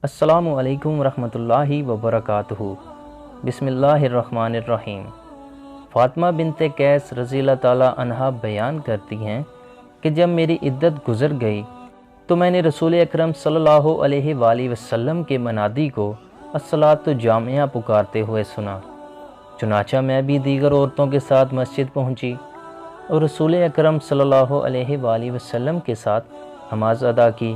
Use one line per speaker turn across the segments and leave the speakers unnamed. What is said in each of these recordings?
السلام علیکم ورحمۃ اللہ وبرکاتہ۔ بسم اللہ الرحمن الرحیم۔ فاطمہ بنت قیس رضی اللہ تعالیٰ عنہا بیان کرتی ہیں کہ جب میری عدت گزر گئی تو میں نے رسول اکرم صلی اللہ علیہ وآلہ وسلم کے منادی کو الصلاۃ جامعہ پکارتے ہوئے سنا۔ چنانچہ میں بھی دیگر عورتوں کے ساتھ مسجد پہنچی اور رسول اکرم صلی اللہ علیہ وآلہ وسلم کے ساتھ نماز ادا کی۔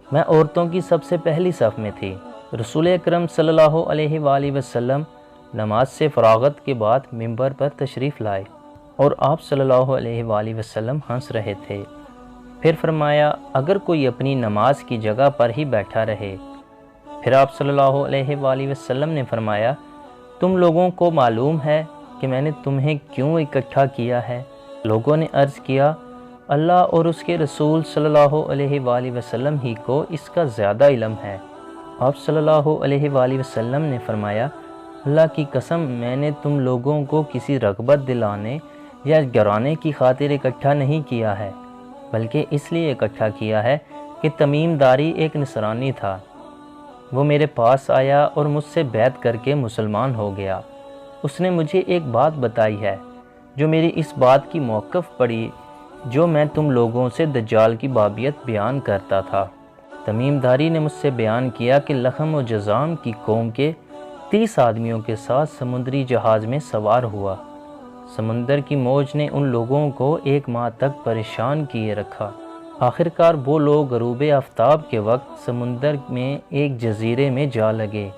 میں عورتوں کی سب سے پہلی صف میں تھی۔ رسول اکرم صلی اللہ علیہ وآلہ وسلم نماز سے فراغت کے بعد منبر پر تشریف لائے اور آپ صلی اللہ علیہ وآلہ وسلم ہنس رہے تھے۔ پھر فرمایا، اگر کوئی اپنی نماز کی جگہ پر ہی بیٹھا رہے۔ پھر آپ صلی اللہ علیہ وآلہ وسلم نے فرمایا، تم لوگوں کو معلوم ہے کہ میں نے تمہیں کیوں اکٹھا کیا ہے؟ لوگوں نے عرض کیا، اللہ اور اس کے رسول صلی اللہ علیہ وآلہ وسلم ہی کو اس کا زیادہ علم ہے۔ آپ صلی اللہ علیہ وآلہ وسلم نے فرمایا، اللہ کی قسم میں نے تم لوگوں کو کسی رغبت دلانے یا ڈرانے کی خاطر اکٹھا نہیں کیا ہے، بلکہ اس لیے اکٹھا کیا ہے کہ تمیم داری ایک نصرانی تھا۔ وہ میرے پاس آیا اور مجھ سے بیعت کر کے مسلمان ہو گیا۔ اس نے مجھے ایک بات بتائی ہے جو میری اس بات کی موقف پڑی جو میں تم لوگوں سے دجال کی بابیت بیان کرتا تھا۔ تمیم داری نے مجھ سے بیان کیا کہ لخم و جذام کی قوم کے 30 آدمیوں کے ساتھ سمندری جہاز میں سوار ہوا۔ سمندر کی موج نے ان لوگوں کو 1 ماہ تک پریشان کیے رکھا۔ آخرکار وہ لوگ غروب آفتاب کے وقت سمندر میں ایک جزیرے میں جا لگے۔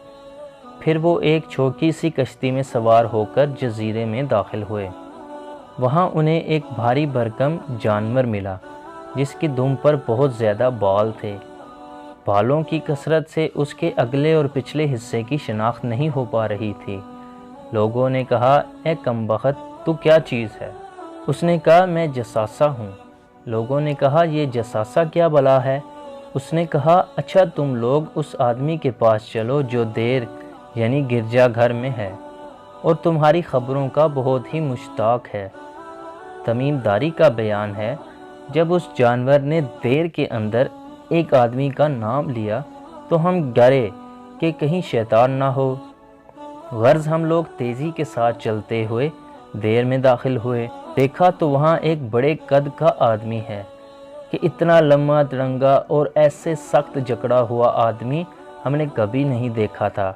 پھر وہ ایک چھوٹی سی کشتی میں سوار ہو کر جزیرے میں داخل ہوئے۔ وہاں انہیں ایک بھاری بھرکم جانور ملا جس کی دم پر بہت زیادہ بال تھے۔ بالوں کی کثرت سے اس کے اگلے اور پچھلے حصے کی شناخت نہیں ہو پا رہی تھی۔ لوگوں نے کہا، اے کمبخت، تو کیا چیز ہے؟ اس نے کہا، میں جساسہ ہوں۔ لوگوں نے کہا، یہ جساسہ کیا بلا ہے؟ اس نے کہا، اچھا تم لوگ اس آدمی کے پاس چلو جو دیر یعنی گرجا گھر میں ہے اور تمہاری خبروں کا بہت ہی مشتاق ہے۔ تمیم داری کا بیان ہے، جب اس جانور نے دیر کے اندر ایک آدمی کا نام لیا تو ہم ڈرے کہ کہیں شیطان نہ ہو۔ غرض ہم لوگ تیزی کے ساتھ چلتے ہوئے دیر میں داخل ہوئے۔ دیکھا تو وہاں ایک بڑے قد کا آدمی ہے کہ اتنا لمبا ترنگا اور ایسے سخت جکڑا ہوا آدمی ہم نے کبھی نہیں دیکھا تھا۔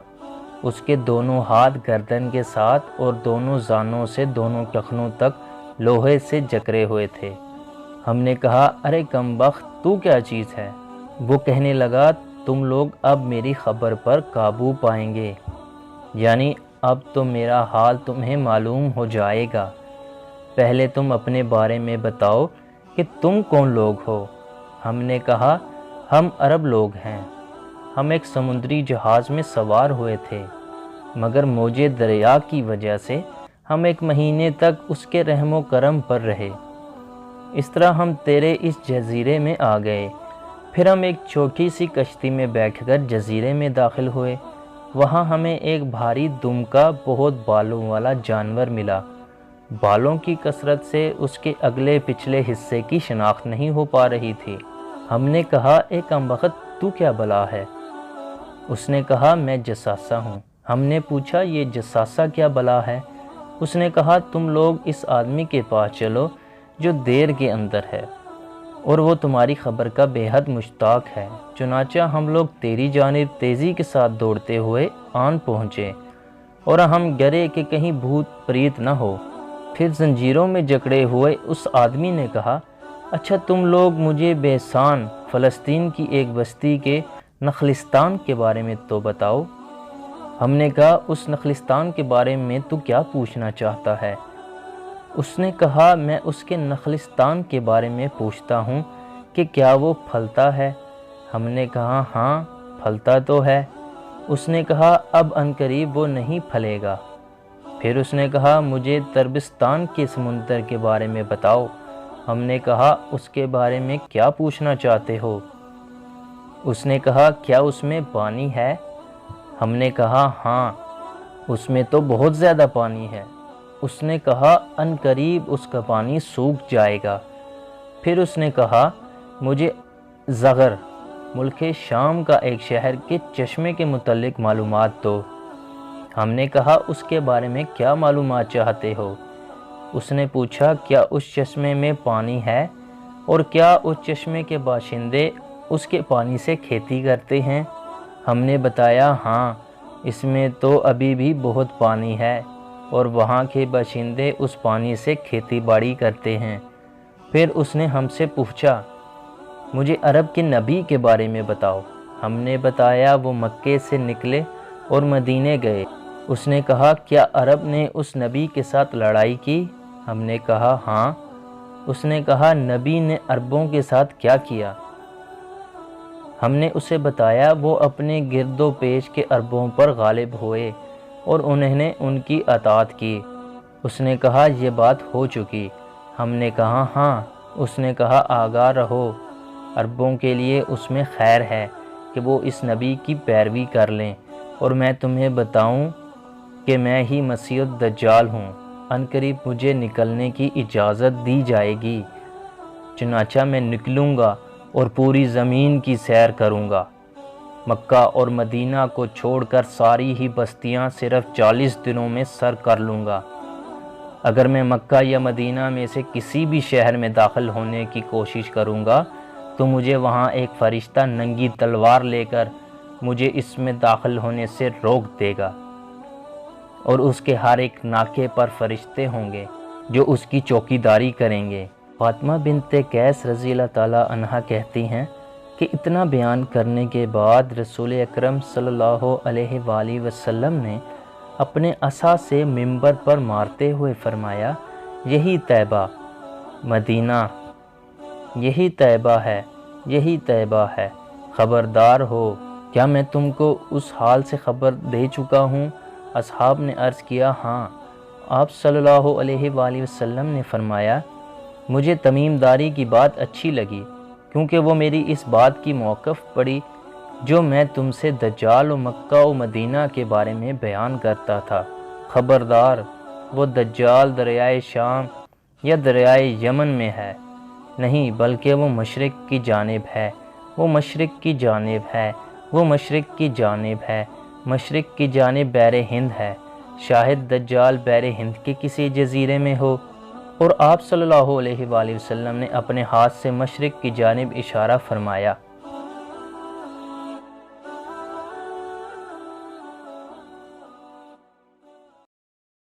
اس کے دونوں ہاتھ گردن کے ساتھ اور دونوں زانوں سے دونوں ٹخنوں تک لوہے سے جکڑے ہوئے تھے۔ ہم نے کہا، ارے کمبخت، تو کیا چیز ہے؟ وہ کہنے لگا، تم لوگ اب میری خبر پر قابو پائیں گے، یعنی اب تو میرا حال تمہیں معلوم ہو جائے گا۔ پہلے تم اپنے بارے میں بتاؤ کہ تم کون لوگ ہو؟ ہم نے کہا، ہم عرب لوگ ہیں۔ ہم ایک سمندری جہاز میں سوار ہوئے تھے، مگر موج دریا کی وجہ سے ہم 1 مہینے تک اس کے رحم و کرم پر رہے۔ اس طرح ہم تیرے اس جزیرے میں آ گئے۔ پھر ہم ایک چھوٹی سی کشتی میں بیٹھ کر جزیرے میں داخل ہوئے۔ وہاں ہمیں ایک بھاری دم کا بہت بالوں والا جانور ملا۔ بالوں کی کثرت سے اس کے اگلے پچھلے حصے کی شناخت نہیں ہو پا رہی تھی۔ ہم نے کہا، اے کمبخت، تو کیا بلا ہے؟ اس نے کہا، میں جساسہ ہوں۔ ہم نے پوچھا، یہ جساسہ کیا بلا ہے؟ اس نے کہا، تم لوگ اس آدمی کے پاس چلو جو دیر کے اندر ہے اور وہ تمہاری خبر کا بے حد مشتاق ہے۔ چنانچہ ہم لوگ تیری جانب تیزی کے ساتھ دوڑتے ہوئے آن پہنچے اور ہم ڈرے کہ کہیں بھوت پریت نہ ہو۔ پھر زنجیروں میں جکڑے ہوئے اس آدمی نے کہا، اچھا تم لوگ مجھے بیسان فلسطین کی ایک بستی کے نخلستان کے بارے میں تو بتاؤ۔ ہم نے کہا، اس نخلستان کے بارے میں تو کیا پوچھنا چاہتا ہے؟ اس نے کہا، میں اس کے نخلستان کے بارے میں پوچھتا ہوں کہ کیا وہ پھلتا ہے؟ ہم نے کہا، ہاں پھلتا تو ہے۔ اس نے کہا، اب عنقریب وہ نہیں پھلے گا۔ پھر اس نے کہا، مجھے تربستان کے سمندر کے بارے میں بتاؤ۔ ہم نے کہا، اس کے بارے میں کیا پوچھنا چاہتے ہو؟ اس نے کہا، کیا اس میں پانی ہے؟ ہم نے کہا، ہاں اس میں تو بہت زیادہ پانی ہے۔ اس نے کہا، عنقریب اس کا پانی سوکھ جائے گا۔ پھر اس نے کہا، مجھے زغر ملک شام کا ایک شہر کے چشمے کے متعلق معلومات دو۔ ہم نے کہا اس کے بارے میں کیا معلومات چاہتے ہو؟ اس نے پوچھا کیا اس چشمے میں پانی ہے اور کیا اس چشمے کے باشندے اس کے پانی سے کھیتی کرتے ہیں؟ ہم نے بتایا ہاں، اس میں تو ابھی بھی بہت پانی ہے اور وہاں کے باشندے اس پانی سے کھیتی باڑی کرتے ہیں۔ پھر اس نے ہم سے پوچھا مجھے عرب کے نبی کے بارے میں بتاؤ۔ ہم نے بتایا وہ مکے سے نکلے اور مدینے گئے۔ اس نے کہا کیا عرب نے اس نبی کے ساتھ لڑائی کی؟ ہم نے کہا ہاں۔ اس نے کہا نبی نے عربوں کے ساتھ کیا کیا؟ ہم نے اسے بتایا وہ اپنے گرد و پیش کے عربوں پر غالب ہوئے اور انہوں نے ان کی اطاعت کی۔ اس نے کہا یہ بات ہو چکی۔ ہم نے کہا ہاں۔ اس نے کہا آگاہ رہو، عربوں کے لیے اس میں خیر ہے کہ وہ اس نبی کی پیروی کر لیں، اور میں تمہیں بتاؤں کہ میں ہی مسیح الدجال ہوں۔ عنقریب مجھے نکلنے کی اجازت دی جائے گی، چنانچہ میں نکلوں گا اور پوری زمین کی سیر کروں گا۔ مکہ اور مدینہ کو چھوڑ کر ساری ہی بستیاں صرف 40 دنوں میں سر کر لوں گا۔ اگر میں مکہ یا مدینہ میں سے کسی بھی شہر میں داخل ہونے کی کوشش کروں گا تو مجھے وہاں ایک فرشتہ ننگی تلوار لے کر مجھے اس میں داخل ہونے سے روک دے گا، اور اس کے ہر ایک ناکے پر فرشتے ہوں گے جو اس کی چوکیداری کریں گے۔ فاطمہ بنت قیس رضی اللہ تعالیٰ عنہا کہتی ہیں کہ اتنا بیان کرنے کے بعد رسول اکرم صلی اللہ علیہ وآلہ وسلم نے اپنے عصا سے منبر پر مارتے ہوئے فرمایا یہی طیبہ مدینہ، یہی طیبہ ہے، یہی طیبہ ہے، خبردار ہو، کیا میں تم کو اس حال سے خبر دے چکا ہوں؟ اصحاب نے عرض کیا ہاں۔ آپ صلی اللہ علیہ وآلہ وسلم نے فرمایا مجھے تمیم داری کی بات اچھی لگی، کیونکہ وہ میری اس بات کی موقف پڑی جو میں تم سے دجال و مکہ و مدینہ کے بارے میں بیان کرتا تھا۔ خبردار، وہ دجال دریائے شام یا دریائے یمن میں ہے نہیں، بلکہ وہ مشرق کی جانب ہے، وہ مشرق کی جانب ہے، وہ مشرق کی جانب ہے، مشرق کی جانب بحر ہند ہے۔ شاہد دجال بحر ہند کے کسی جزیرے میں ہو۔ اور آپ صلی اللہ علیہ وآلہ وسلم نے اپنے ہاتھ سے مشرق کی جانب اشارہ فرمایا۔